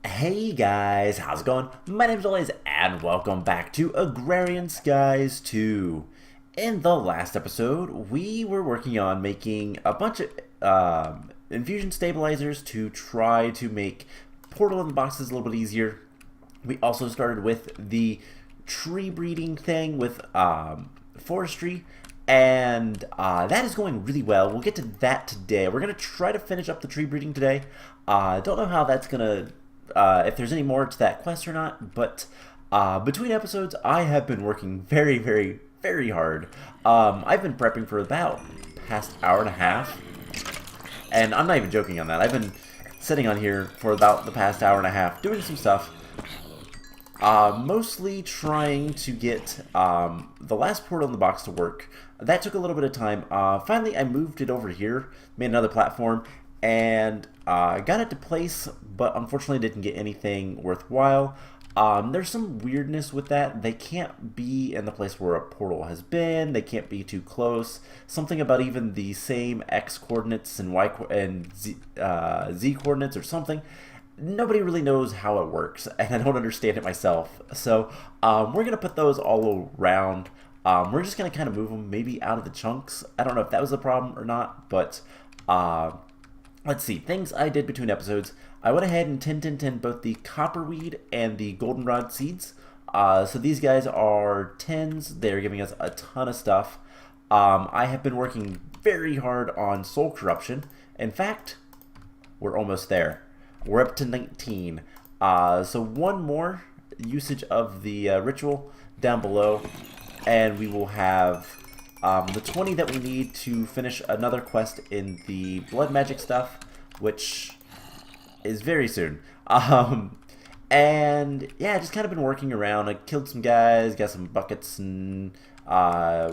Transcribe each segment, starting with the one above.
Hey guys, how's it going? My name's Elias and welcome back to Agrarian Skies 2. In the last episode, we were working on making a bunch of infusion stabilizers to try to make portal in the boxes a little bit easier. We also started with the tree breeding thing with forestry, and that is going really well. We'll get to that today. We're going to try to finish up the tree breeding today. Don't know how that's going to if there's any more to that quest or not, but between episodes, I have been working very hard. I've been prepping for about past hour and a half, and I'm not even joking on that. I've been sitting on here for about the past hour and a half doing some stuff, mostly trying to get the last portal in the box to work. That took a little bit of time. Finally, I moved it over here, made another platform, and got it to place, but unfortunately didn't get anything worthwhile. There's some weirdness with that. They can't be in the place where a portal has been. They can't be too close. Something about even the same X coordinates and Y and Z coordinates or something. Nobody really knows how it works, and I don't understand it myself. So we're gonna put those all around. We're just gonna kind of move them maybe out of the chunks. I don't know if that was a problem or not, but let's see, things I did between episodes. I went ahead and 10 both the copperweed and the goldenrod seeds. So these guys are 10s. They're giving us a ton of stuff. I have been working very hard on soul corruption. In fact, we're almost there. We're up to 19. So one more usage of the ritual down below, and we will have the 20 that we need to finish another quest in the blood magic stuff, which is very soon. And yeah, just kind of been working around. I killed some guys, got some buckets, and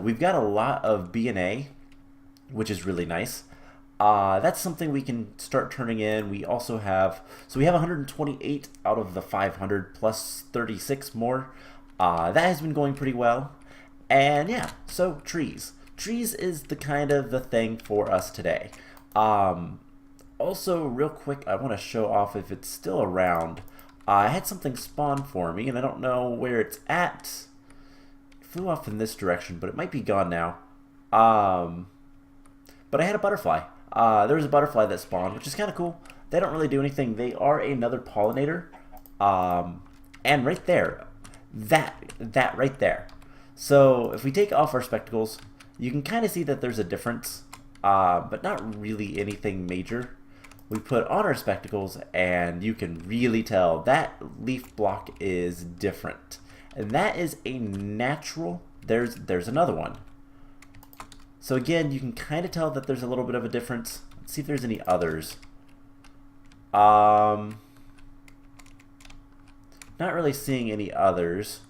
we've got a lot of B&A, which is really nice. That's something we can start turning in. We also have, so we have 128 out of the 500 plus 36 more. That has been going pretty well. And yeah, so trees. Trees is the kind of the thing for us today. Also, real quick, I want to show off if it's still around. I had something spawn for me, and I don't know where it's at. It flew off in this direction, but it might be gone now. But I had a butterfly. There was a butterfly that spawned, which is kind of cool. They don't really do anything. They are another pollinator. And right there, that right there. So if we take off our spectacles, you can kind of see that there's a difference, but not really anything major. We put on our spectacles, and you can really tell that leaf block is different. And that is a natural. There's another one. So again, you can kind of tell that there's a little bit of a difference. Let's see if there's any others. Not really seeing any others.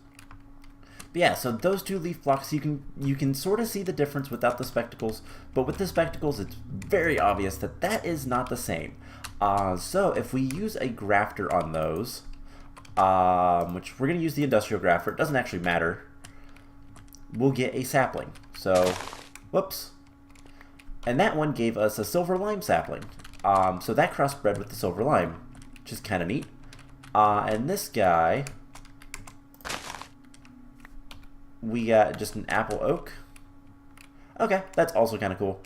But yeah, so those two leaf blocks, you can sort of see the difference without the spectacles, but with the spectacles, it's very obvious that that is not the same. So if we use a grafter on those, which we're going to use the industrial grafter, it doesn't actually matter, we'll get a sapling. So, whoops. And that one gave us a silver lime sapling. So that crossbred with the silver lime, which is kind of neat. And this guy, we got just an apple oak. Okay, that's also kind of cool.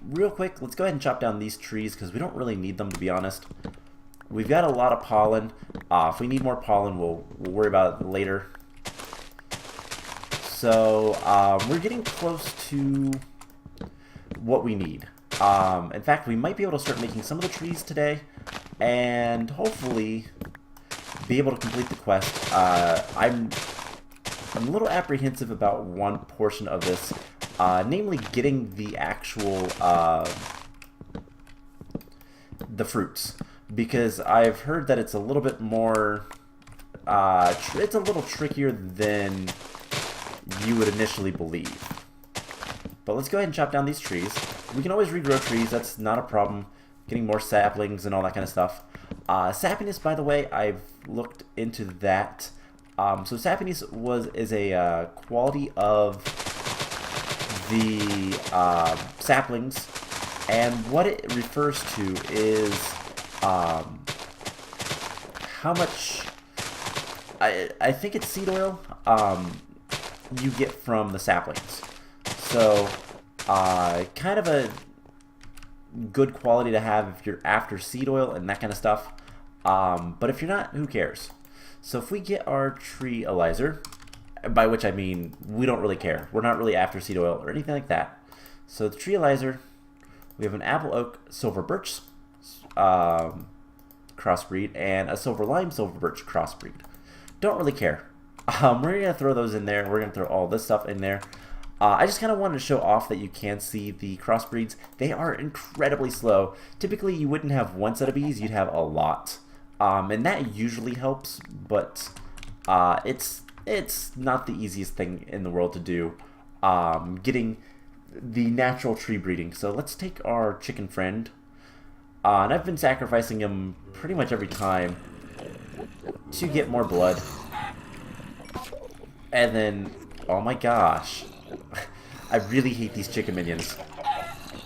Real quick, let's go ahead and chop down these trees because we don't really need them, to be honest. We've got a lot of pollen. If we need more pollen, we'll worry about it later. So we're getting close to what we need. In fact, we might be able to start making some of the trees today, and hopefully be able to complete the quest. I'm a little apprehensive about one portion of this, namely getting the actual the fruits, because I've heard that it's a little bit more it's a little trickier than you would initially believe. But let's go ahead and chop down these trees. We can always regrow trees, that's not a problem. Getting more saplings and all that kind of stuff. Sappiness, by the way, I've looked into that. So sappiness is a quality of the saplings, and what it refers to is how much, I think it's seed oil, you get from the saplings. So, kind of a good quality to have if you're after seed oil and that kind of stuff. But if you're not, who cares? So if we get our tree elizer, by which I mean we don't really care. We're not really after seed oil or anything like that. So the tree elizer, we have an apple oak silver birch crossbreed and a silver lime silver birch crossbreed. Don't really care. We're going to throw those in there. We're going to throw all this stuff in there. I just kind of wanted to show off that you can see the crossbreeds. They are incredibly slow. Typically, you wouldn't have one set of bees, you'd have a lot. And that usually helps, but it's not the easiest thing in the world to do, getting the natural tree breeding. So let's take our chicken friend, and I've been sacrificing him pretty much every time to get more blood. And then, oh my gosh, I really hate these chicken minions.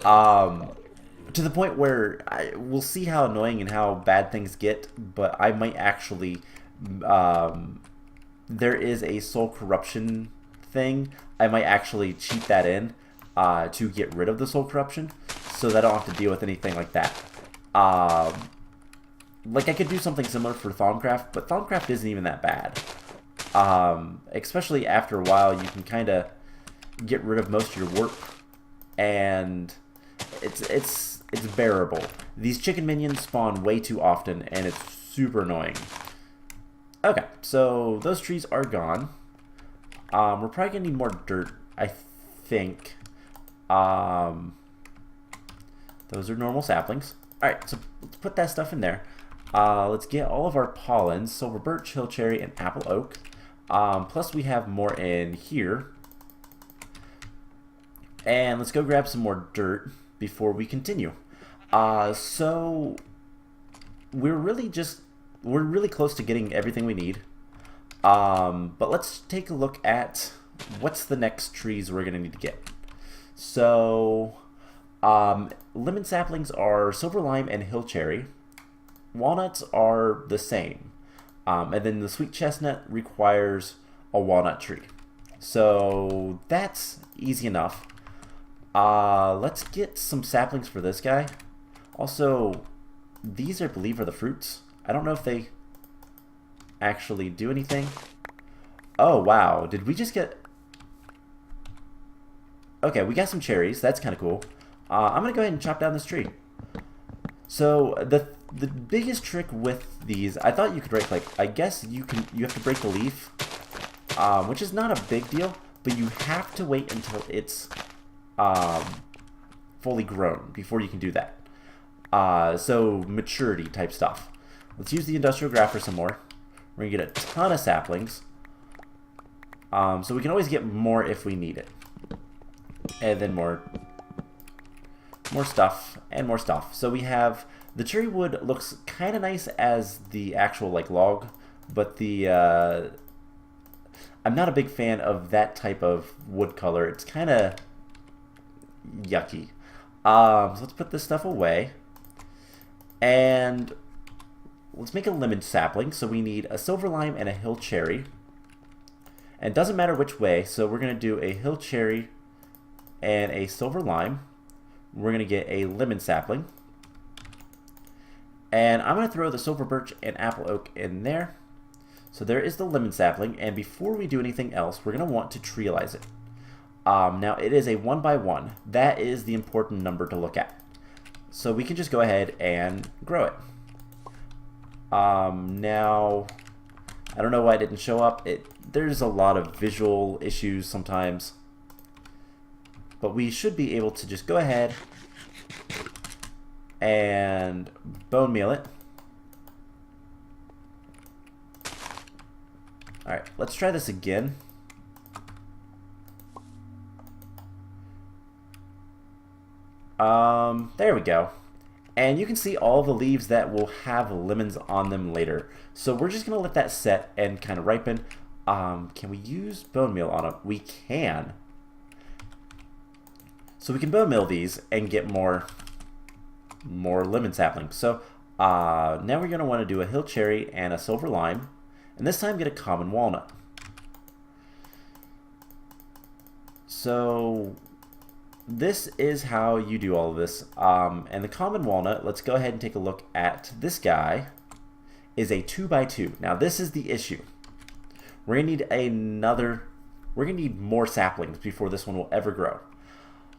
To the point where we'll see how annoying and how bad things get, but I might actually, there is a soul corruption thing. I might actually cheat that in to get rid of the soul corruption, so that I don't have to deal with anything like that. Like I could do something similar for Thaumcraft, but Thaumcraft isn't even that bad. Especially after a while, you can kind of get rid of most of your work, and it's bearable. These chicken minions spawn way too often, and it's super annoying. Okay, so those trees are gone. We're probably gonna need more dirt, I think. Those are normal saplings. Alright, so let's put that stuff in there. Let's get all of our pollens: silver birch, hill cherry, and apple oak. Plus we have more in here. And let's go grab some more dirt before we continue. So we're really close to getting everything we need. But let's take a look at what's the next trees we're gonna need to get. So lemon saplings are silver lime and hill cherry. Walnuts are the same. And then the sweet chestnut requires a walnut tree. So that's easy enough. Let's get some saplings for this guy. Also, these I believe are the fruits. I don't know if they actually do anything. Oh wow, did we just get... Okay, we got some cherries. That's kind of cool. I'm gonna go ahead and chop down this tree. So the biggest trick with these, I thought you could break, like, I guess you have to break the leaf, which is not a big deal, but you have to wait until it's fully grown before you can do that. So maturity type stuff. Let's use the industrial graph for some more. We're gonna get a ton of saplings, so we can always get more if we need it. And then more stuff and more stuff. So we have the cherry wood. Looks kind of nice as the actual like log, but the I'm not a big fan of that type of wood color. It's kind of yucky. So let's put this stuff away, and let's make a lemon sapling. So we need a silver lime and a hill cherry, and it doesn't matter which way. So we're gonna do a hill cherry and a silver lime. We're gonna get a lemon sapling, and I'm gonna throw the silver birch and apple oak in there. So there is the lemon sapling, and before we do anything else, we're gonna want to treealize it. Now it is a 1 by 1. That is the important number to look at. So we can just go ahead and grow it. Now I don't know why it didn't show up. There's a lot of visual issues sometimes. But we should be able to just go ahead and bone meal it. Alright, let's try this again. There we go. And you can see all the leaves that will have lemons on them later. So we're just going to let that set and kind of ripen. Can we use bone meal on it? We can. So we can bone meal these and get more lemon saplings. So Now we're going to want to do a hill cherry and a silver lime, and this time get a common walnut. So this is how you do all of this. And the common walnut, let's go ahead and take a look at this guy, is a 2x2. Now this is the issue. We're going to need more saplings before this one will ever grow.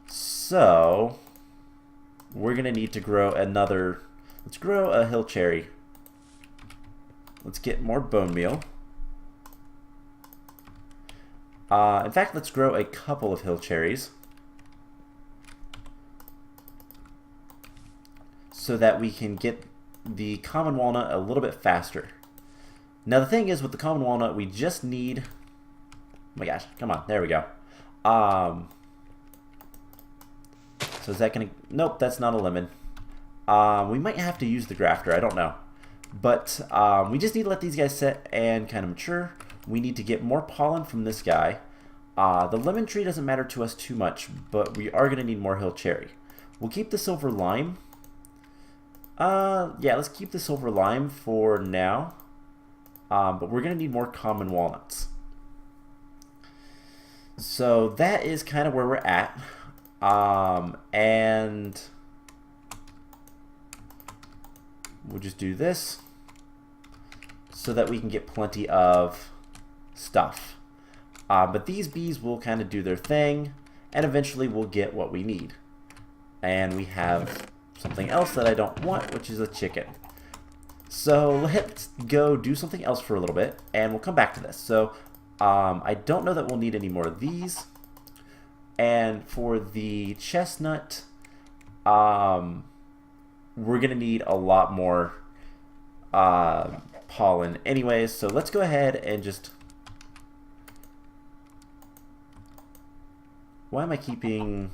So we're going to need to grow another. Let's grow a hill cherry. Let's get more bone meal. In fact, let's grow a couple of hill cherries so that we can get the common walnut a little bit faster. Now the thing is, with the common walnut, we just need, oh my gosh, come on, there we go. So is that gonna, nope, that's not a lemon. We might have to use the grafter, I don't know. But we just need to let these guys sit and kind of mature. We need to get more pollen from this guy. The lemon tree doesn't matter to us too much, but we are going to need more hill cherry. We'll keep the silver lime. Yeah, let's keep the silver lime for now. But we're going to need more common walnuts. So that is kind of where we're at. And we'll just do this so that we can get plenty of stuff. But these bees will kind of do their thing, and eventually we'll get what we need. And we have something else that I don't want, which is a chicken. So let's go do something else for a little bit, and we'll come back to this. So I don't know that we'll need any more of these. And for the chestnut, we're going to need a lot more pollen anyways. So let's go ahead and just... Why am I keeping...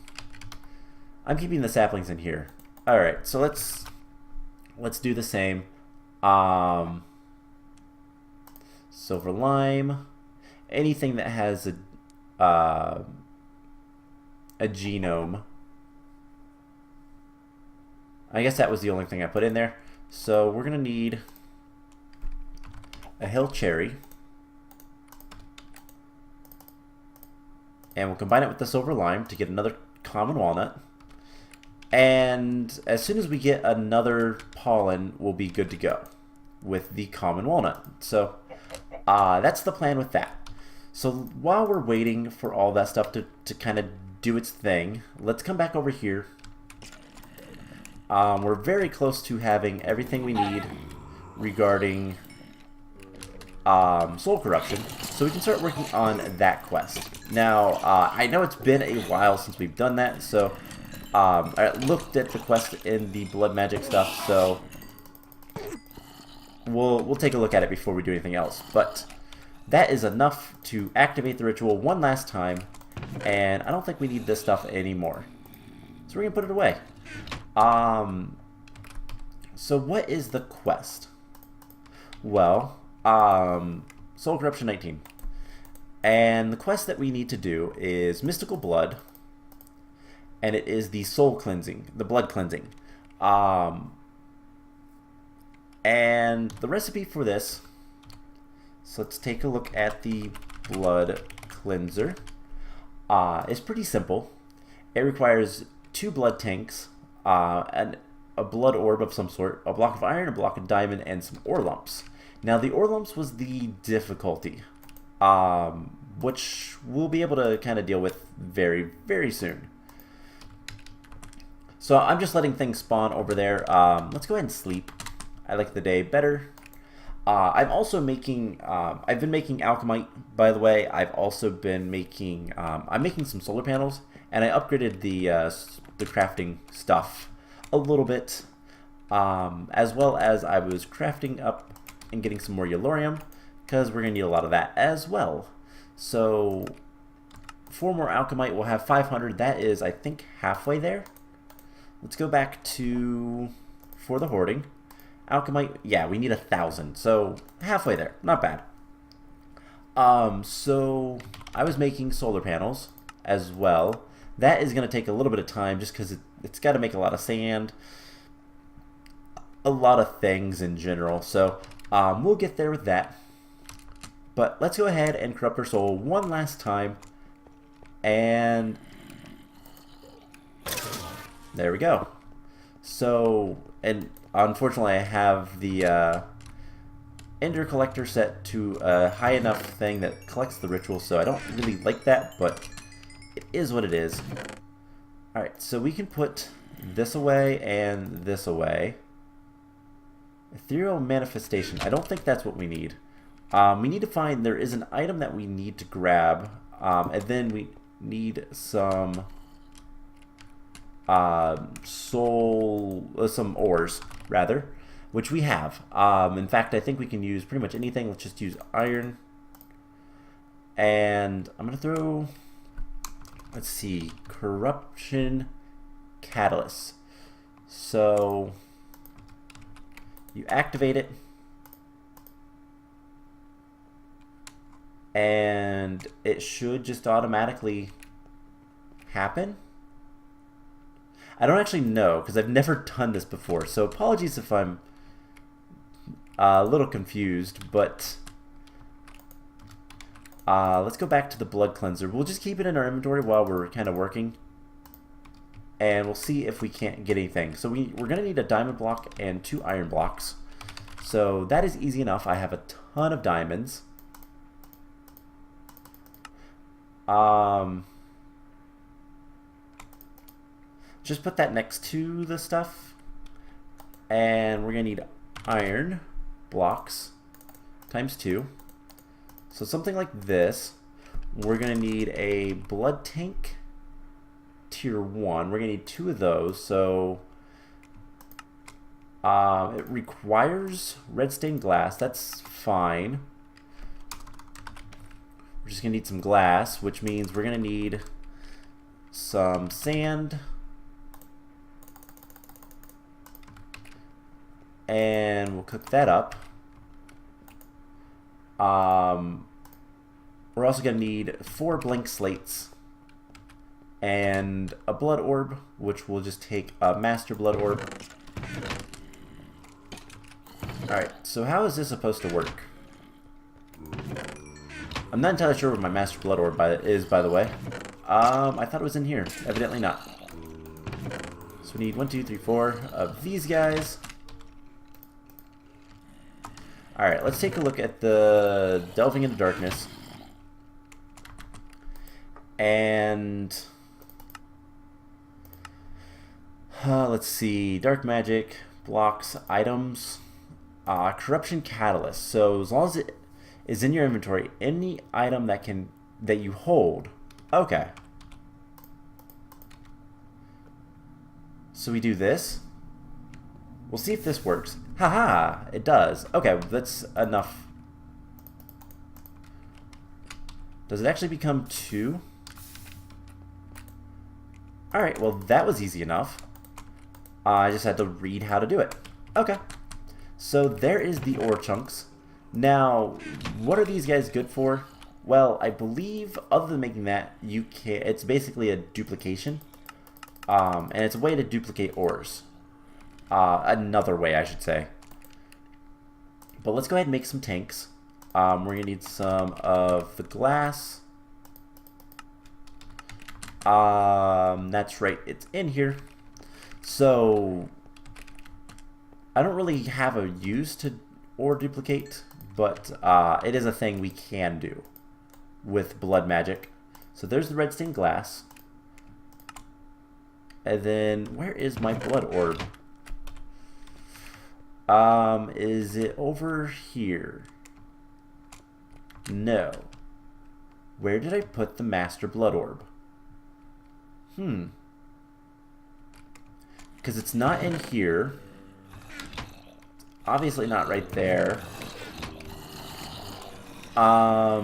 I'm keeping the saplings in here. Alright, so let's do the same. Silver lime. Anything that has a genome. I guess that was the only thing I put in there. So we're going to need a hill cherry. And we'll combine it with the silver lime to get another common walnut. And as soon as we get another pollen, we'll be good to go with the common walnut. So that's the plan with that. So while we're waiting for all that stuff to kind of do its thing, let's come back over here. We're very close to having everything we need regarding soul corruption, so we can start working on that quest. Now, I know it's been a while since we've done that, so I looked at the quest in the blood magic stuff, so we'll take a look at it before we do anything else. But that is enough to activate the ritual one last time, and I don't think we need this stuff anymore. So we're going to put it away. So what is the quest? Well, Soul Corruption 19. And the quest that we need to do is Mystical Blood, and it is the soul cleansing, the blood cleansing. And the recipe for this, so let's take a look at the blood cleanser. It's pretty simple. It requires 2 blood tanks, and a blood orb of some sort, a block of iron, a block of diamond, and some ore lumps. Now the ore lumps was the difficulty, which we'll be able to kind of deal with very, very soon. So I'm just letting things spawn over there. Let's go ahead and sleep. I like the day better. I'm also making, I've been making alchemite, by the way. I've also been making, I'm making some solar panels, and I upgraded the crafting stuff a little bit, as well as I was crafting up and getting some more yellorium, because we're going to need a lot of that as well. So 4 more alchemite, we'll have 500. That is, I think, halfway there. Let's go back to, for the hoarding. Alchemite, yeah, we need 1,000, so halfway there, not bad. So I was making solar panels as well. That is going to take a little bit of time just because it's got to make a lot of sand. a lot of things in general, so we'll get there with that. But let's go ahead and corrupt our soul one last time, and there we go. So, and unfortunately I have the Ender Collector set to a high enough thing that collects the ritual, so I don't really like that, but it is what it is. Alright, so we can put this away and this away. Ethereal Manifestation. I don't think that's what we need. We need to find, there is an item that we need to grab, and then we need some some ores, rather, which we have. In fact, I think we can use pretty much anything. Let's just use iron. And I'm going to throw, let's see, Corruption Catalyst. So you activate it, and it should just automatically happen. I don't actually know, because I've never done this before, so apologies if I'm a little confused, but let's go back to the blood cleanser. We'll just keep it in our inventory while we're kind of working, and we'll see if we can't get anything. So we're going to need a diamond block and 2 iron blocks, so that is easy enough. I have a ton of diamonds. Just put that next to the stuff, and we're gonna need iron blocks times 2. So something like this. We're gonna need a blood tank tier 1. We're gonna need 2 of those. So it requires red stained glass. That's fine. We're just gonna need some glass, which means we're gonna need some sand, and we'll cook that up. We're also going to need 4 blank slates and a blood orb, which we'll just take a master blood orb. Alright, so how is this supposed to work? I'm not entirely sure where my master blood orb is, by the way. I thought it was in here. Evidently not. So we need 1, 2, 3, 4 of these guys. Alright, let's take a look at the Delving into Darkness. And let's see, Dark Magic, blocks, items, Corruption Catalyst. So as long as it is in your inventory, any item that you hold. Okay. So we do this. We'll see if this works. Haha, it does. Okay, that's enough. Does it actually become 2? Alright, well that was easy enough. I just had to read how to do it. Okay. So there is the ore chunks. Now, what are these guys good for? Well, I believe other than making that, it's basically a duplication. And it's a way to duplicate ores. Another way, I should say. But let's go ahead and make some tanks. We're going to need some of the glass. That's right, it's in here. So, I don't really have a use to ore duplicate, but it is a thing we can do with blood magic. So there's the red stained glass. And then, where is my blood orb? Is it over here? No. Where did I put the master blood orb? Because it's not in here. Obviously not right there. Not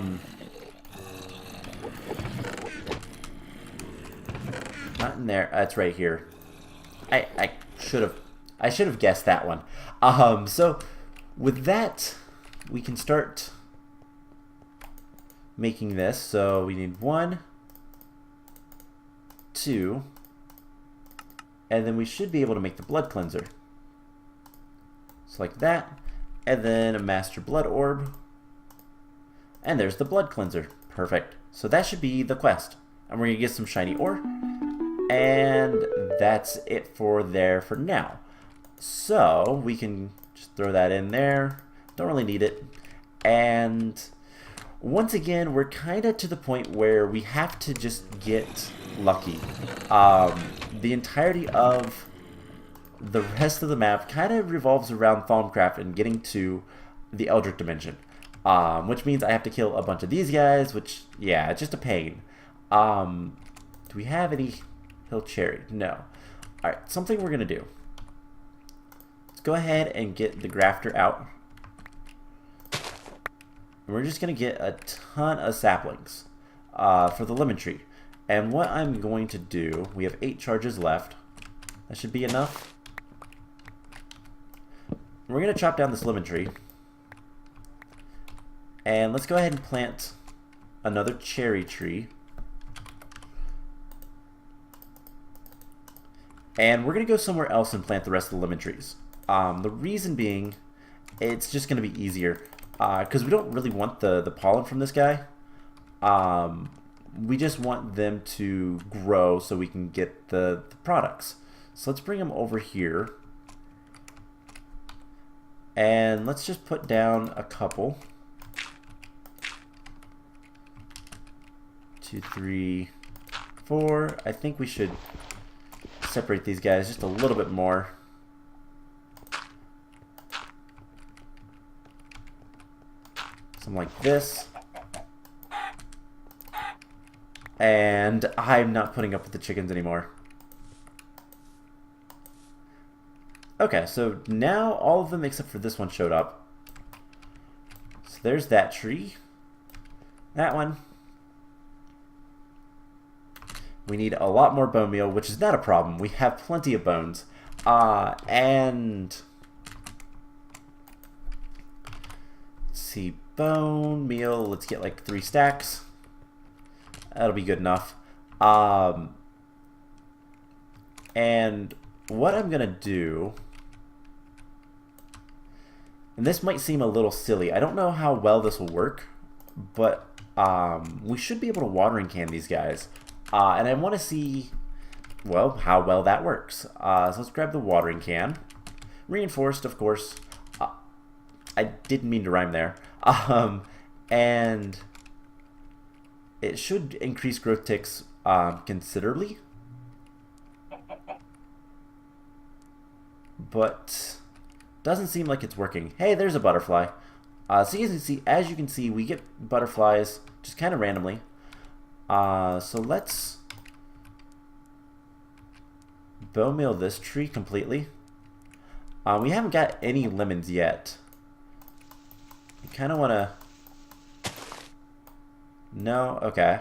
in there. That's right here. I should have guessed that one. So with that, we can start making this. So we need 1, 2, and then we should be able to make the blood cleanser. just like that. And then a master blood orb. And there's the blood cleanser. Perfect. So that should be the quest. And we're going to get some shiny ore. And that's it for there for now. So we can just throw that in there. Don't really need it. And once again, we're kind of to the point where we have to just get lucky. The entirety of the rest of the map kind of revolves around Thaumcraft and getting to the Eldritch Dimension. Which means I have to kill a bunch of these guys, which, yeah, it's just a pain. Do we have any hill cherry? No. Alright, something we're going to do. Let's go ahead and get the grafter out. And we're just going to get a ton of saplings for the lemon tree. And what I'm going to do, we have 8 charges left. That should be enough. We're going to chop down this lemon tree. And let's go ahead and plant another cherry tree. And we're going to go somewhere else and plant the rest of the lemon trees. The reason being, it's just going to be easier. Because we don't really want the pollen from this guy. We just want them to grow so we can get the products. So let's bring them over here. And let's just put down a couple. 2, 3, 4. I think we should separate these guys just a little bit more. Something like this. And I'm not putting up with the chickens anymore. Okay, so now all of them except for this one showed up. So there's that tree. That one. We need a lot more bone meal, which is not a problem. We have plenty of bones. And let's see, bone meal. Let's get like 3 stacks. That'll be good enough. And what I'm gonna do, and this might seem a little silly. I don't know how well this will work, but we should be able to watering can these guys. And I want to see, well, how well that works. So let's grab the watering can. Reinforced, of course. I didn't mean to rhyme there. And it should increase growth ticks considerably. But doesn't seem like it's working. Hey, there's a butterfly. So as you can see, we get butterflies just kind of randomly. So let's bone meal this tree completely. We haven't got any lemons yet. I kind of want to... No? Okay.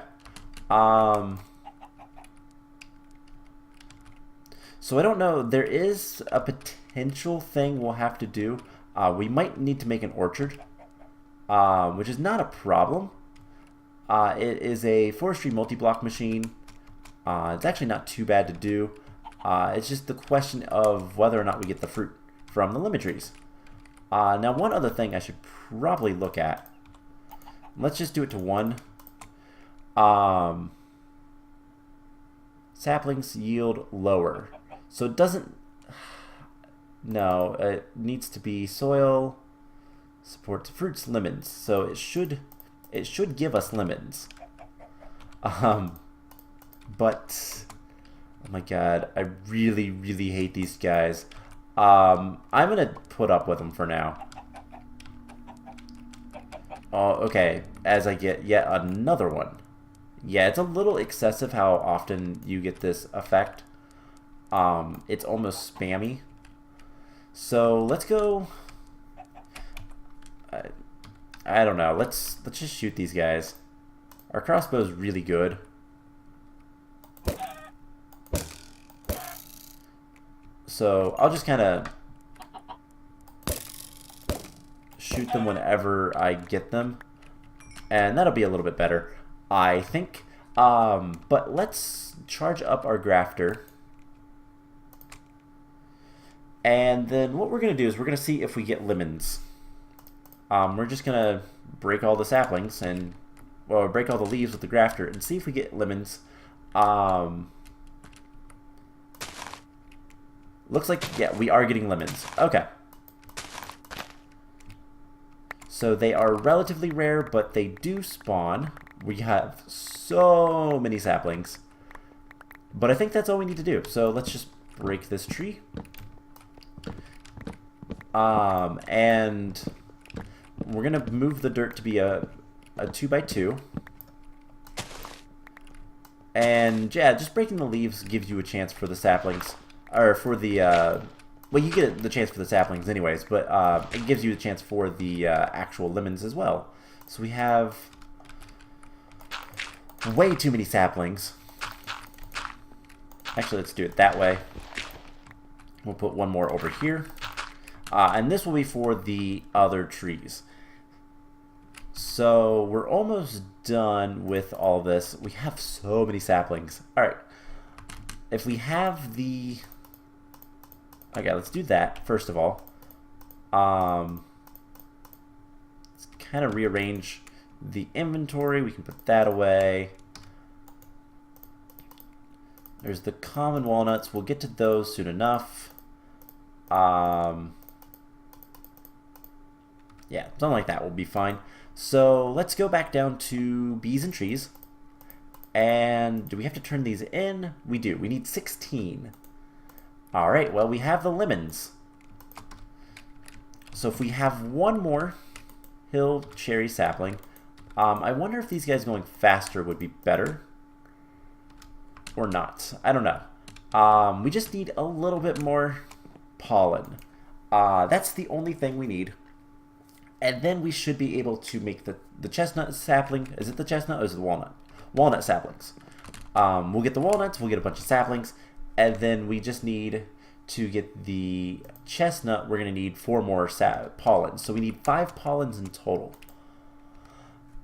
So I don't know. There is a potential thing we'll have to do. We might need to make an orchard, which is not a problem. It is a forestry multi-block machine. It's actually not too bad to do. It's just the question of whether or not we get the fruit from the lemon trees. Now, one other thing I should probably look at. Let's just do it to 1. Saplings yield lower. So it doesn't... No, it needs to be soil, supports fruits, lemons. So it should give us lemons. But oh my god, I really, really hate these guys. I'm gonna put up with them for now. Oh, okay. As I get yet another one. Yeah, it's a little excessive how often you get this effect. It's almost spammy. So let's go. I don't know. Let's just shoot these guys. Our crossbow is really good. So I'll just kind of shoot them whenever I get them, and that'll be a little bit better, I think. But let's charge up our grafter. And then what we're going to do is we're going to see if we get lemons. We're just going to break all the saplings and, well, break all the leaves with the grafter and see if we get lemons. Looks like, yeah, we are getting lemons. Okay. So they are relatively rare, but they do spawn. We have so many saplings. But I think that's all we need to do. So let's just break this tree. And we're going to move the dirt to be a 2x2. And yeah, just breaking the leaves gives you a chance for the saplings. Or for the, well, you get the chance for the saplings anyways, but it gives you a chance for the actual lemons as well. So we have way too many saplings. Actually, let's do it that way. We'll put one more over here. And this will be for the other trees. So we're almost done with all this. We have so many saplings. All right. If we have the... Okay, let's do that first of all. Let's kind of rearrange the inventory. We can put that away. There's the common walnuts. We'll get to those soon enough. Yeah, something like that will be fine. So let's go back down to bees and trees. And do we have to turn these in? We do. We need 16. Alright, well, we have the lemons. So if we have one more hill cherry sapling, I wonder if these guys going faster would be better or not. I don't know. We just need a little bit more pollen. That's the only thing we need. And then we should be able to make the chestnut sapling. Is it the chestnut or is it the walnut? Walnut saplings. We'll get the walnuts, we'll get a bunch of saplings, and then we just need to get the chestnut. We're going to need 4 more pollens. So we need 5 pollens in total.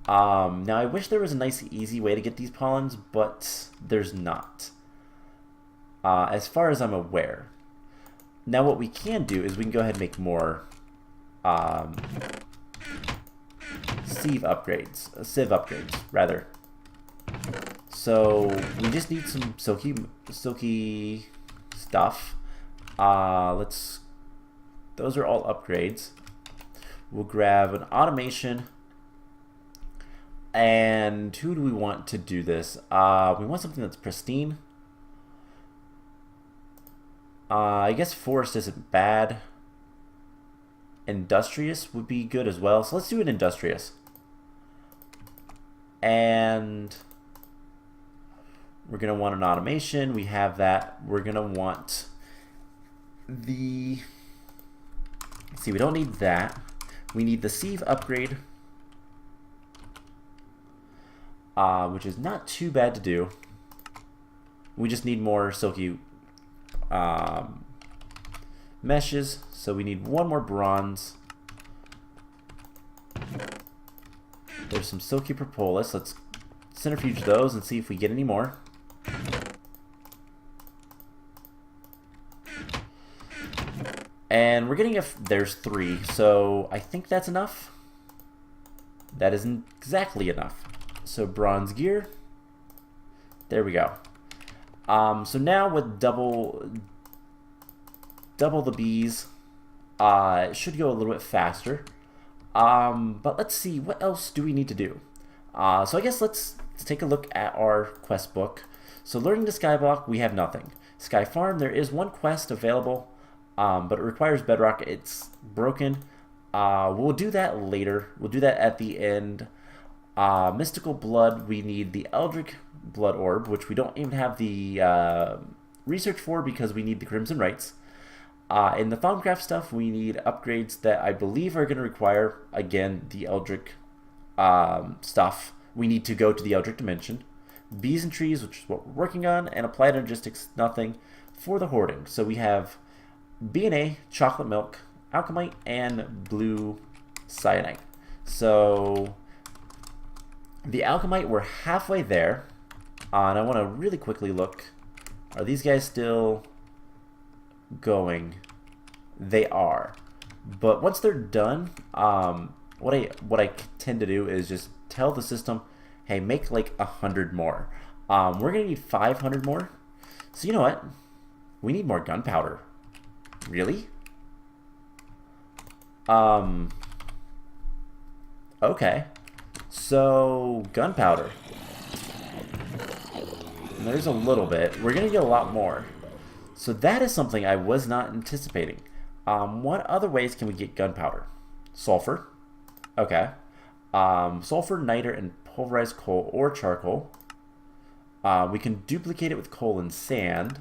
Now I wish there was a nice easy way to get these pollens, but there's not. As far as I'm aware. Now what we can do is we can go ahead and make more sieve upgrades, rather. So we just need some silky stuff. Those are all upgrades. We'll grab an automation. And who do we want to do this? We want something that's pristine. I guess forest isn't bad. Industrious would be good as well. So let's do an industrious. And we're going to want an automation. We have that. We're going to want the... Let's see, we don't need that. We need the sieve upgrade, which is not too bad to do. We just need more silky meshes, so we need 1 more bronze. There's some silky propolis. Let's centrifuge those and see if we get any more. And we're getting there's 3, so I think that's enough. That isn't exactly enough. So bronze gear. There we go. So now with double the bees, it should go a little bit faster. But let's see, what else do we need to do? So I guess let's take a look at our quest book. So learning the skyblock, we have nothing. Sky farm, there is 1 quest available, but it requires bedrock. It's broken. We'll do that later. We'll do that at the end. Mystical blood, we need the Eldritch blood orb, which we don't even have the research for because we need the crimson rites. In the Thaumcraft stuff, we need upgrades that I believe are going to require, again, the Eldritch stuff. We need to go to the Eldritch dimension. Bees and trees, which is what we're working on, and applied energistics, nothing for the hoarding. So we have B&A, chocolate milk, alchemite, and blue cyanite. So the alchemite, we're halfway there. And I want to really quickly look. Are these guys still going? they are. But once they're done, what I tend to do is just tell the system, hey, make like 100 more. We're gonna need 500 more. So you know what? We need more gunpowder. Really? Okay. So gunpowder. And there's a little bit. We're gonna get a lot more. So that is something I was not anticipating. What other ways can we get gunpowder? Sulfur. Okay. Sulfur, niter, and pulverized coal or charcoal. We can duplicate it with coal and sand.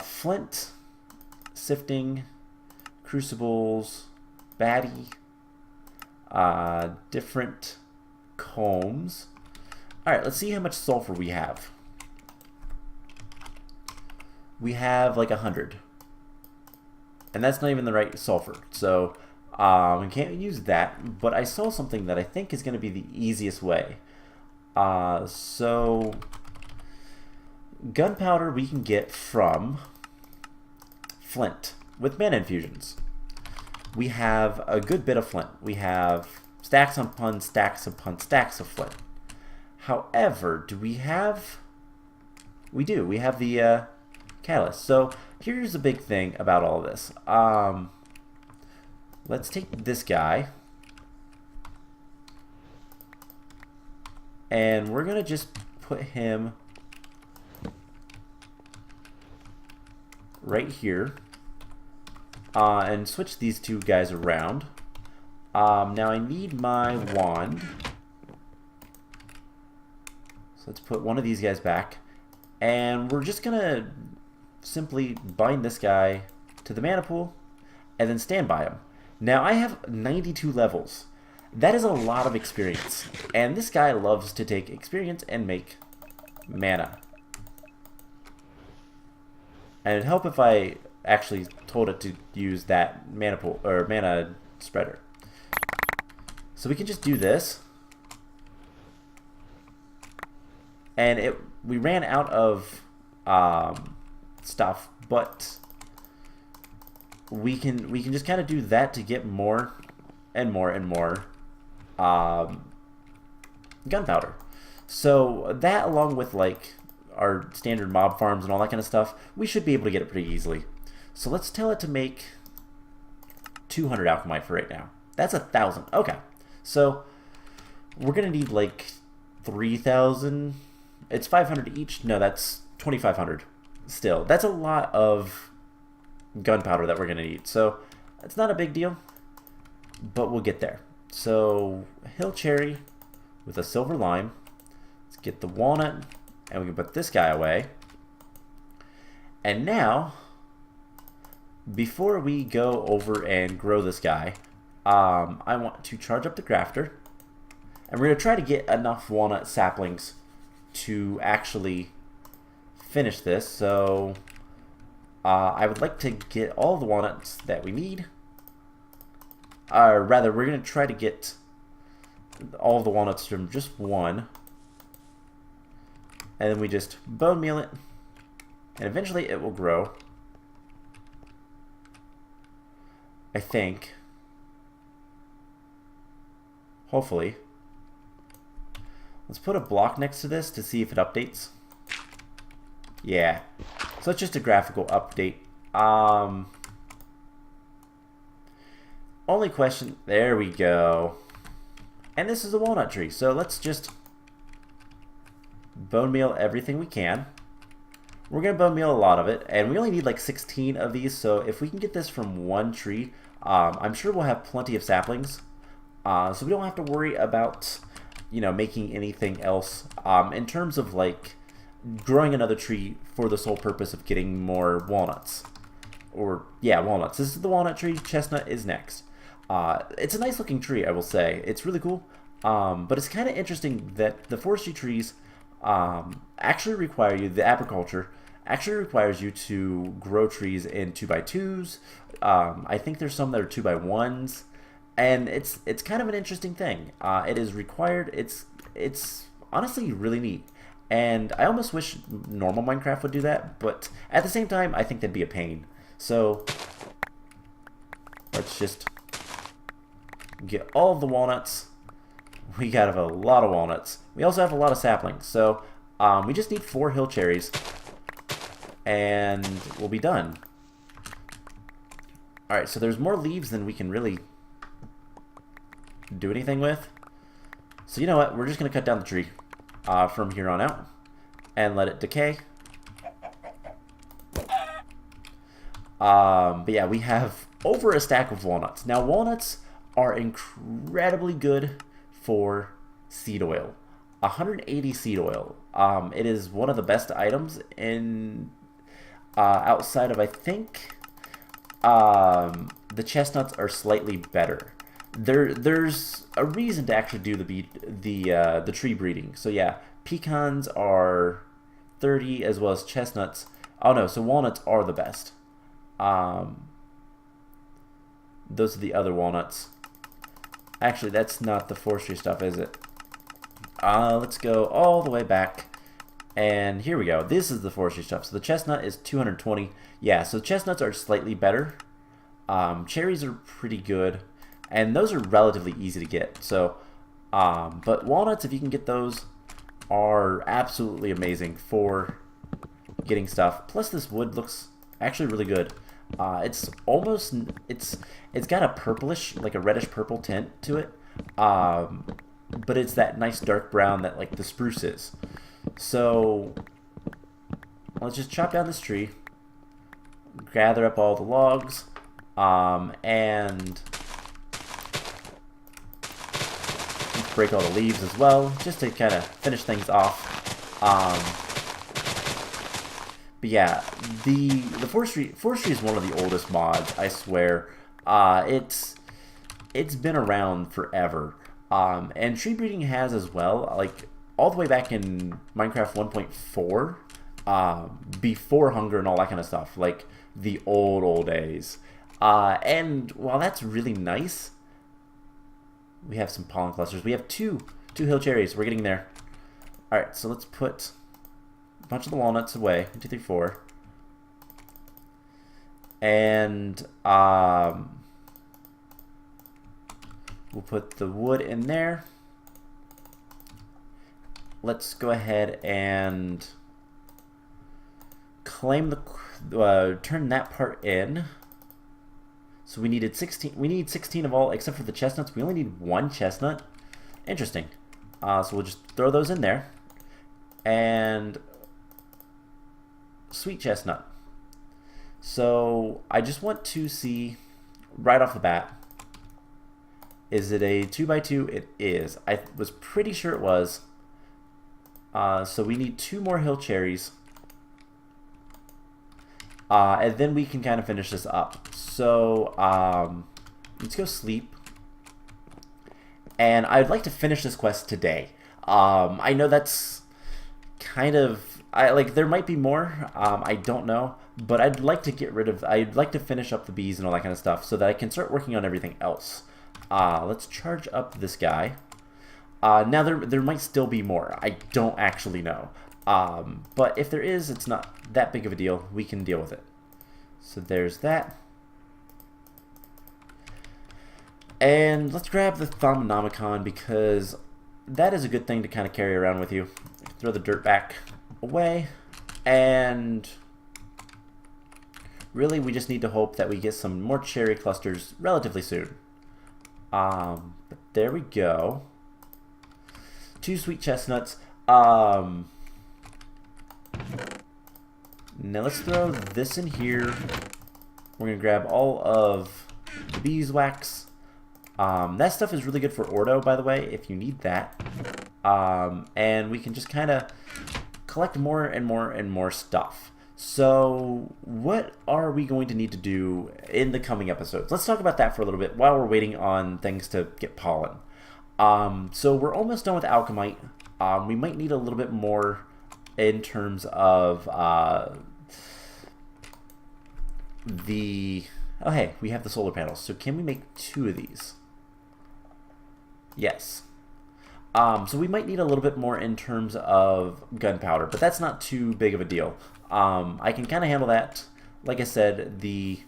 Flint, sifting, crucibles, batty, different combs. Alright, let's see how much sulfur we have. We have like 100. And that's not even the right sulfur. So we can't use that. But I saw something that I think is going to be the easiest way. So gunpowder we can get from flint with mana infusions. We have a good bit of flint. We have stacks upon stacks upon stacks of flint. However, do we have... We do. We have the catalyst. So here's the big thing about all of this. Let's take this guy. And we're going to just put him right here. And switch these two guys around. Now I need my wand. So let's put one of these guys back. And we're just going to simply bind this guy to the mana pool and then stand by him. Now I have 92 levels. That is a lot of experience. And this guy loves to take experience and make mana. And it'd help if I actually told it to use that mana pool or mana spreader. So we can just do this. And we ran out of stuff, but we can just kind of do that to get more and more and more gunpowder. So that, along with like our standard mob farms and all that kind of stuff, we should be able to get it pretty easily. So let's tell it to make 200 alchemite for right now. That's 1,000. Okay, so we're gonna need like 3,000. It's 500 each. No, that's 2,500. Still, that's a lot of gunpowder that we're gonna need. So it's not a big deal, but we'll get there. So hill cherry with a silver lime. Let's get the walnut, and we can put this guy away. And now, before we go over and grow this guy, I want to charge up the crafter, and we're gonna try to get enough walnut saplings to actually finish this. So I would like to get all the walnuts that we need. Or rather, we're going to try to get all the walnuts from just one. And then we just bone meal it. And eventually it will grow. I think. Hopefully. Let's put a block next to this to see if it updates. Yeah. So it's just a graphical update. Only question, there we go. And this is a walnut tree, so let's just bone meal everything we can. We're going to bone meal a lot of it, and we only need like 16 of these, so if we can get this from one tree, I'm sure we'll have plenty of saplings. So we don't have to worry about, you know, making anything else in terms of like growing another tree for the sole purpose of getting more walnuts. Or, yeah, walnuts. This is the walnut tree. Chestnut is next. It's a nice looking tree, I will say. It's really cool. But it's kind of interesting that the forestry trees actually require you, the agriculture actually requires you to grow trees in 2x2s. I think there's some that are 2x1s. And it's kind of an interesting thing. It is required. It's honestly really neat. And I almost wish normal Minecraft would do that, but at the same time, I think that'd be a pain. So Let's just get all of the walnuts. We got a lot of walnuts. We also have a lot of saplings. So we just need 4 hill cherries. And we'll be done. Alright, so there's more leaves than we can really do anything with. So you know what? We're just going to cut down the tree from here on out. And let it decay. But yeah, we have over a stack of walnuts. Now, walnuts are incredibly good for seed oil. 180 seed oil. It is one of the best items in outside of, I think, the chestnuts are slightly better. There's a reason to actually do the tree breeding. So yeah, pecans are 30 as well as chestnuts. Oh no, so walnuts are the best. Those are the other walnuts. Actually, that's not the forestry stuff, is it? Let's go all the way back. And here we go. This is the forestry stuff. So the chestnut is 220. Yeah, so chestnuts are slightly better. Cherries are pretty good. And those are relatively easy to get. So, but walnuts, if you can get those, are absolutely amazing for getting stuff. Plus, this wood looks actually really good. It's almost, it's got a purplish, like a reddish purple tint to it. But it's that nice dark brown that like the spruce is. So let's just chop down this tree, gather up all the logs, and let's break all the leaves as well, just to kind of finish things off. But yeah, the forestry is one of the oldest mods, I swear. It's been around forever. And tree breeding has as well, like all the way back in Minecraft 1.4, before hunger and all that kind of stuff, like the old days. And while that's really nice, we have some pollen clusters. We have two hill cherries. We're getting there. All right, so let's put a bunch of the walnuts away. 1, 2, 3, 4. And we'll put the wood in there. Let's go ahead and claim the turn that part in. So we needed 16. We need 16 of all except for the chestnuts. We only need 1 chestnut. Interesting. So we'll just throw those in there. And sweet chestnut. So I just want to see right off the bat. Is it a 2x2? It is. I was pretty sure it was. So we need 2 more hill cherries. And then we can kind of finish this up. So let's go sleep. And I'd like to finish this quest today. I know that's kind of... there might be more. I don't know. But I'd like to I'd like to finish up the bees and all that kind of stuff so that I can start working on everything else. Let's charge up this guy. Now there might still be more. I don't actually know. But if there is, it's not that big of a deal. We can deal with it. So there's that. And let's grab the Thaumonomicon because that is a good thing to kind of carry around with you. Throw the dirt back away. And really we just need to hope that we get some more cherry clusters relatively soon. But there we go. 2 sweet chestnuts. Now let's throw this in here. We're gonna grab all of the beeswax. That stuff is really good for Ordo, by the way, if you need that. And we can just kind of collect more and more and more stuff. So what are we going to need to do in the coming episodes? Let's talk about that for a little bit while we're waiting on things to get pollen. So we're almost done with alchemite. We might need a little bit more in terms of oh hey, we have the solar panels. So can we make 2 of these? Yes. So we might need a little bit more in terms of gunpowder, but that's not too big of a deal. I can kind of handle that. Like I said, the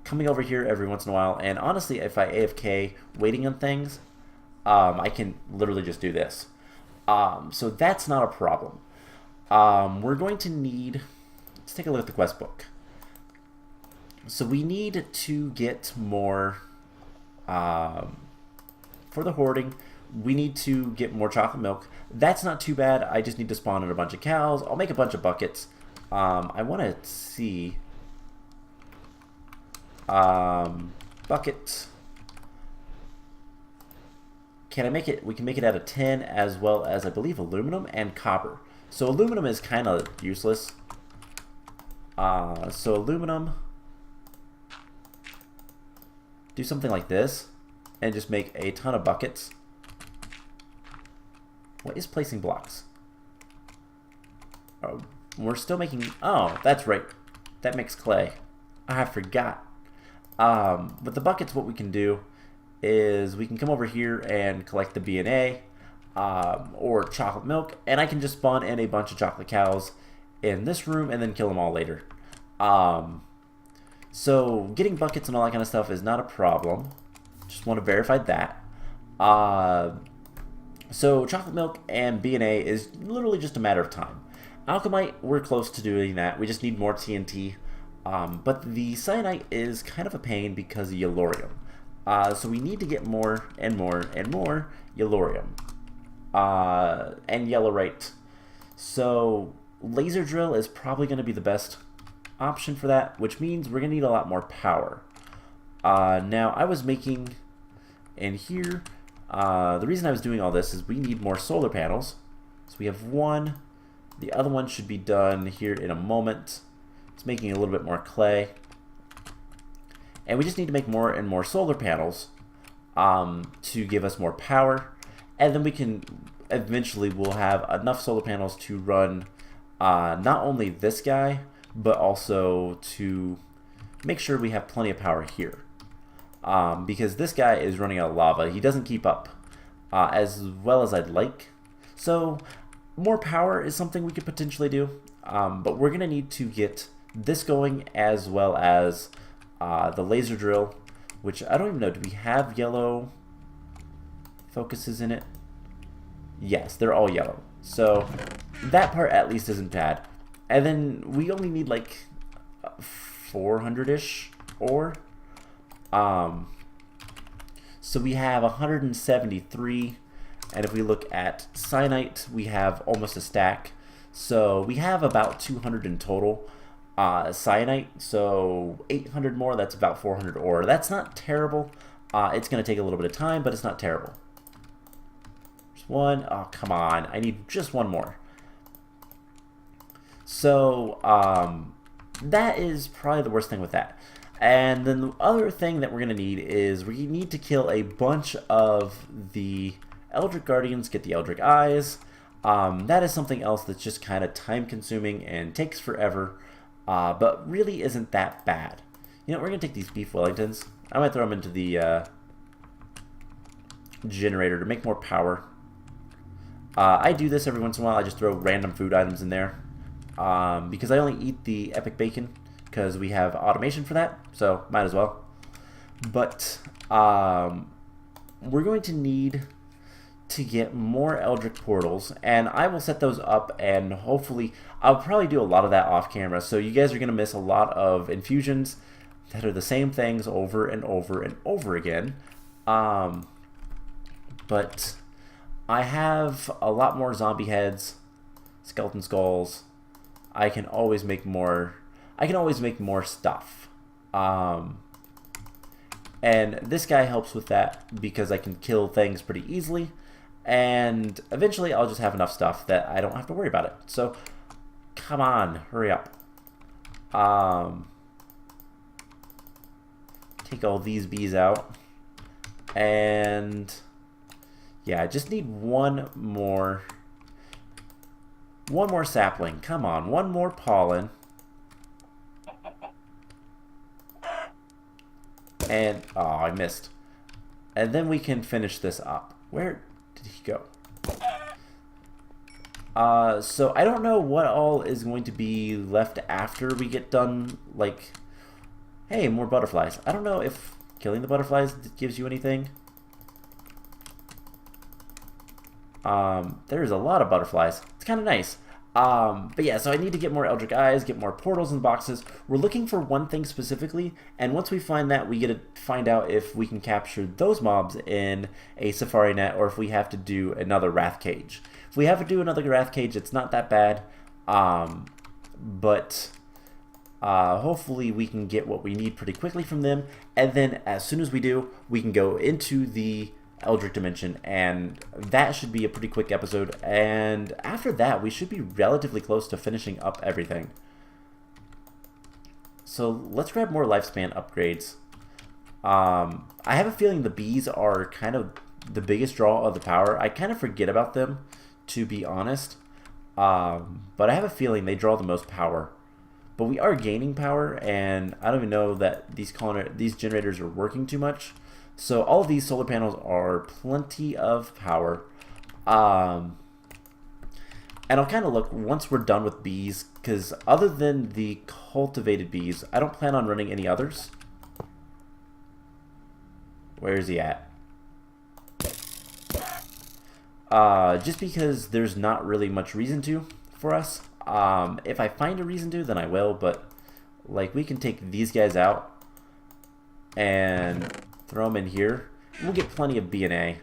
coming over here every once in a while, and honestly, if I AFK waiting on things, I can literally just do this. So that's not a problem. We're going to need, let's take a look at the quest book. So we need to get more, for the hoarding, we need to get more chocolate milk. That's not too bad. I just need to spawn in a bunch of cows. I'll make a bunch of buckets. I want to see, bucket. Can I make it? We can make it out of tin as well as, I believe, aluminum and copper. So aluminum is kind of useless. So aluminum, do something like this and just make a ton of buckets. What is placing blocks? Oh, we're still making, oh, that's right. That makes clay. I forgot. But the buckets, what we can do is we can come over here and collect the B&A or chocolate milk, and I can just spawn in a bunch of chocolate cows in this room and then kill them all later. So getting buckets and all that kind of stuff is not a problem. Just want to verify that. So chocolate milk and B&A is literally just a matter of time. Alchemite, we're close to doing that. We just need more TNT. But the cyanite is kind of a pain because of yellorium. So we need to get more and more and more yellorium. And yellorite. So laser drill is probably going to be the best option for that, which means we're going to need a lot more power. Now, I was making in here, the reason I was doing all this is we need more solar panels. So we have one. The other one should be done here in a moment. It's making a little bit more clay. And we just need to make more and more solar panels to give us more power. And then we can, eventually, we'll have enough solar panels to run not only this guy, but also to make sure we have plenty of power here. Because this guy is running out of lava. He doesn't keep up as well as I'd like. So more power is something we could potentially do. But we're going to need to get this going as well as the laser drill, which I don't even know. Do we have yellow focuses in it? Yes, they're all yellow. So that part at least isn't bad. And then we only need like 400-ish ore. So we have 173, and if we look at cyanite, we have almost a stack. So we have about 200 in total. Cyanite, so 800 more, that's about 400 ore. That's not terrible. It's going to take a little bit of time, but it's not terrible. There's one. Oh, come on. I need just one more. So, that is probably the worst thing with that. And then the other thing that we're going to need is we need to kill a bunch of the Eldritch Guardians, get the Eldritch Eyes. That is something else that's just kind of time consuming and takes forever, but really isn't that bad. You know, we're going to take these beef Wellingtons. I might throw them into the generator to make more power. I do this every once in a while. I just throw random food items in there because I only eat the epic bacon because we have automation for that, so might as well. But we're going to need to get more Eldritch portals, and I will set those up, and hopefully I'll probably do a lot of that off camera, so you guys are going to miss a lot of infusions that are the same things over and over and over again. But I have a lot more zombie heads, skeleton skulls. I can always make more. I can always make more stuff. And this guy helps with that because I can kill things pretty easily. And eventually I'll just have enough stuff that I don't have to worry about it. So, come on, hurry up. Take all these bees out. And yeah, I just need one more sapling. Come on, one more pollen. And, oh, I missed. And then we can finish this up. Where did he go? So I don't know what all is going to be left after we get done, like, Hey, more butterflies. I don't know if killing the butterflies gives you anything. There's a lot of butterflies. It's kind of nice. But yeah, so I need to get more Eldritch Eyes, get more portals in the boxes. We're looking for one thing specifically, and once we find that, we get to find out if we can capture those mobs in a Safari Net or if we have to do another Wrath Cage. If we have to do another Wrath Cage, it's not that bad, but hopefully we can get what we need pretty quickly from them, and then as soon as we do, we can go into the Eldritch Dimension, and that should be a pretty quick episode, and after that we should be relatively close to finishing up everything. So let's grab more lifespan upgrades. I have a feeling the bees are kind of the biggest draw of the power. I kind of forget about them, to be honest, but I have a feeling they draw the most power. But we are gaining power, and I don't even know that these generators are working too much. So all of these solar panels are plenty of power. And I'll kind of look once we're done with bees, because other than the cultivated bees, I don't plan on running any others. Where is he at? Just because there's not really much reason to for us. If I find a reason to, then I will, but like we can take these guys out and throw them in here. We'll get plenty of B and A.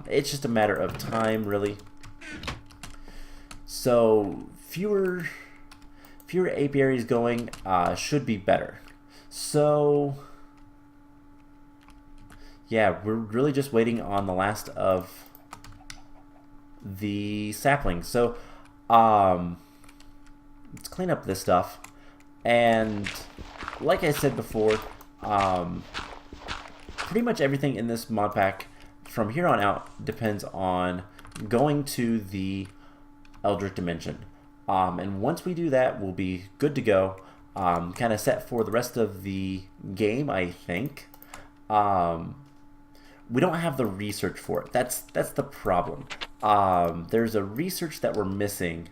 It's just a matter of time, really. So fewer apiaries going should be better. So yeah, we're really just waiting on the last of the saplings. So let's clean up this stuff, and like I said before, pretty much everything in this mod pack from here on out depends on going to the Eldritch Dimension, and once we do that, we'll be good to go, kind of set for the rest of the game, I think. We don't have the research for it. That's the problem. There's a research that we're missing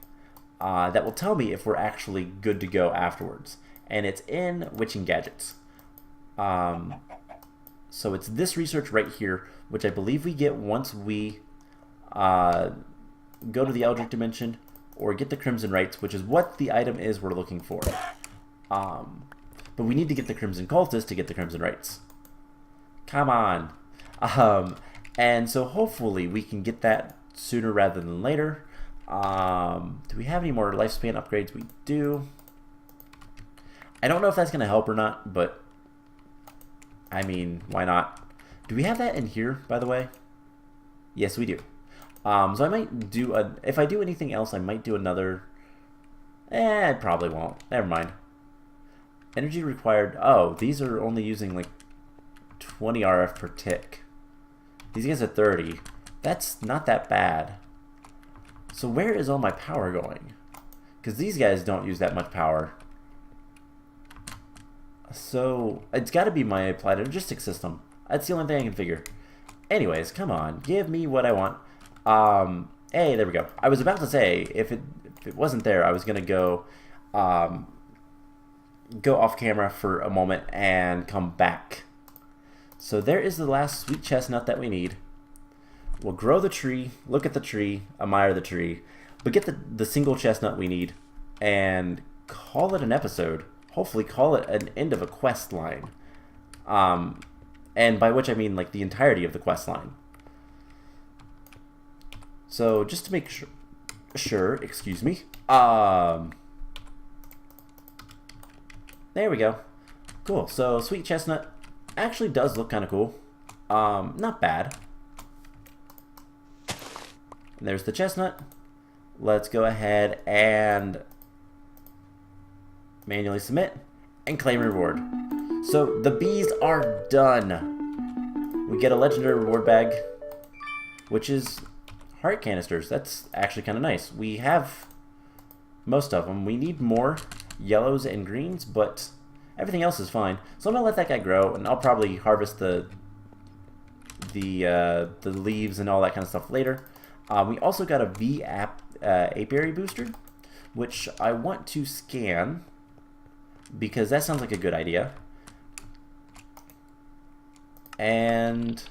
that will tell me if we're actually good to go afterwards, and it's in Witching Gadgets. So it's this research right here, which I believe we get once we go to the Eldritch Dimension or get the Crimson Rites, which is what the item is we're looking for. But we need to get the Crimson Cultist to get the Crimson Rites. Come on. And so hopefully we can get that sooner rather than later. Do we have any more lifespan upgrades? We do. I don't know if that's going to help or not, but I mean, why not? Do we have that in here, by the way? Yes, we do. So I might do if I do anything else, I might do another. I probably won't. Never mind. Energy required. Oh, these are only using like 20 RF per tick. These guys are 30. That's not that bad. So where is all my power going? Because these guys don't use that much power. So it's got to be my applied logistics system. That's the only thing I can figure. Anyways, come on, give me what I want. Hey, there we go. I was about to say if it wasn't there, I was gonna go go off camera for a moment and come back. So there is the last sweet chestnut that we need. We'll grow the tree, look at the tree, admire the tree, but get the single chestnut we need and call it an episode. Hopefully call it an end of a quest line. And by which I mean like the entirety of the quest line. So just to make sure, excuse me. There we go. Cool. So sweet chestnut actually does look kind of cool. Not bad. And there's the chestnut. Let's go ahead and manually submit and claim reward. So the bees are done. We get a legendary reward bag, which is heart canisters. That's actually kind of nice. We have most of them. We need more yellows and greens, but everything else is fine. So I'm gonna let that guy grow, and I'll probably harvest the leaves and all that kind of stuff later. We also got a V apiary booster, which I want to scan because that sounds like a good idea. And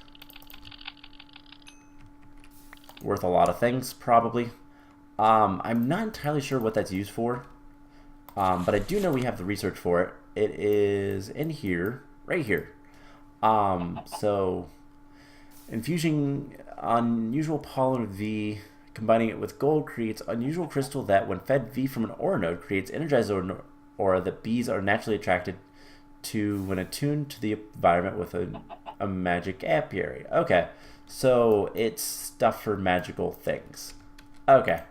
worth a lot of things, probably. I'm not entirely sure what that's used for, but I do know we have the research for it. It is in here, right here. So infusing unusual pollen V, combining it with gold creates unusual crystal that, when fed V from an aura node, creates energized aura that bees are naturally attracted to when attuned to the environment with a magic apiary. Okay, so it's stuff for magical things. Okay,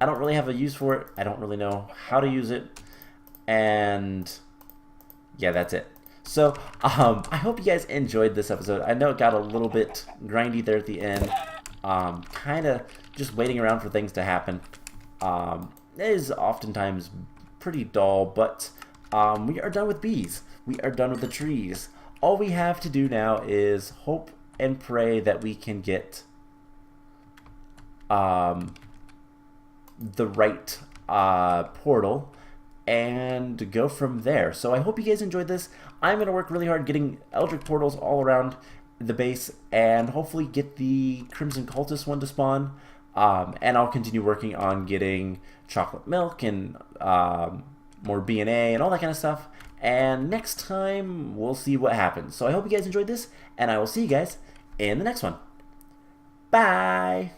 I don't really have a use for it. I don't really know how to use it, and yeah, that's it. So I hope you guys enjoyed this episode. I know it got a little bit grindy there at the end, kind of just waiting around for things to happen. It is oftentimes pretty dull, but we are done with bees. We are done with the trees. All we have to do now is hope and pray that we can get the right portal and go from there. So I hope you guys enjoyed this. I'm going to work really hard getting Eldritch portals all around the base and hopefully get the Crimson Cultist one to spawn. And I'll continue working on getting chocolate milk and more BNA and all that kind of stuff. And next time, we'll see what happens. So I hope you guys enjoyed this, and I will see you guys in the next one. Bye!